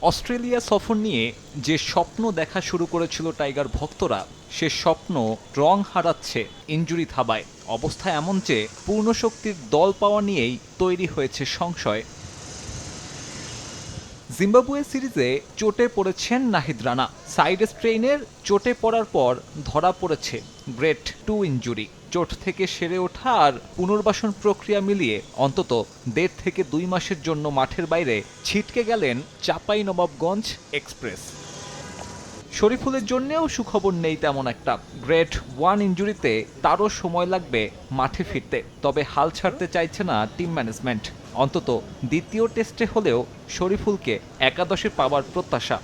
Australia সফর নিয়ে যে স্বপ্ন দেখা শুরু করেছিল টাইগার ভক্তরা, সে স্বপ্ন রং হারাচ্ছে ইনজুরি থাবায়। অবস্থা এমন যে পূর্ণ শক্তির দল পাওয়া নিয়েই তৈরি হয়েছে সংশয়। জিম্বাবুয়ে সিরিজে চোটে পড়েছেন নাহিদ রানা। সাইড স্ট্রেইনের চোটে পড়ার পর ধরা পড়েছে গ্রেড 2 ইনজুরি। চোট থেকে সেরে ওঠা আর পুনর্বাসন প্রক্রিয়া মিলিয়ে অন্তত 1.5 থেকে 2 মাসের জন্য মাঠের বাইরে ছিটকে গেলেন চাঁপাইনবাবগঞ্জ এক্সপ্রেস। শরীফুলের জন্যেও সুখবর নেই তেমন একটা। গ্রেড 1 ইনজুরিতে তারও সময় লাগবে মাঠে ফিরতে। তবে হাল ছাড়তে চাইছে না টিম ম্যানেজমেন্ট। অন্তত দ্বিতীয় টেস্টে হলেও শরীফুলকে একাদশে পাওয়ার প্রত্যাশা।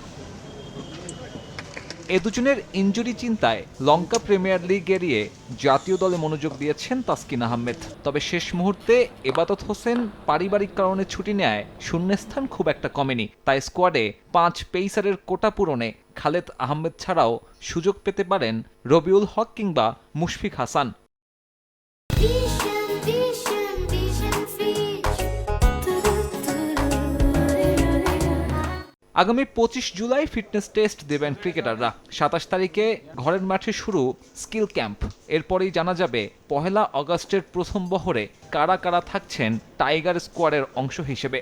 এ দুজনের ইনজুরি চিন্তায় লঙ্কা প্রিমিয়ার লিগ এড়িয়ে জাতীয় দলে মনোযোগ দিয়েছেন তাসকিন আহমেদ। তবে শেষ মুহূর্তে এবাদত হোসেন পারিবারিক কারণে ছুটি নেয় শূন্যস্থান খুব একটা কমেনি। তাই স্কোয়াডে 5 পেসারের কোটা পূরণে খালেদ আহমেদ ছাড়াও সুযোগ পেতে পারেন রবিউল হক কিংবা মুশফিক হাসান। আগামী 25 জুলাই ফিটনেস টেস্ট দেবেন ক্রিকেটাররা। 27 তারিখে ঘরের মাঠে শুরু স্কিল ক্যাম্প। এরপরেই জানা যাবে 1 আগস্টের প্রথম বহরে কারা কারা থাকছেন টাইগার স্কোয়াডের অংশ হিসেবে।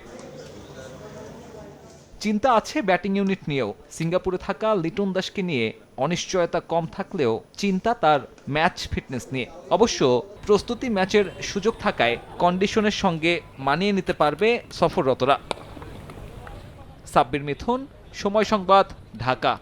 চিন্তা আছে ব্যাটিং ইউনিট নিয়েও। সিঙ্গাপুরে থাকা লিটন দাসকে নিয়ে অনিশ্চয়তা কম থাকলেও চিন্তা তার ম্যাচ ফিটনেস নিয়ে। অবশ্য প্রস্তুতি ম্যাচের সুযোগ থাকায় কন্ডিশনের সঙ্গে মানিয়ে নিতে পারবে সফররতরা। সাব্বির মিথুন, সময় সংবাদ, ঢাকা।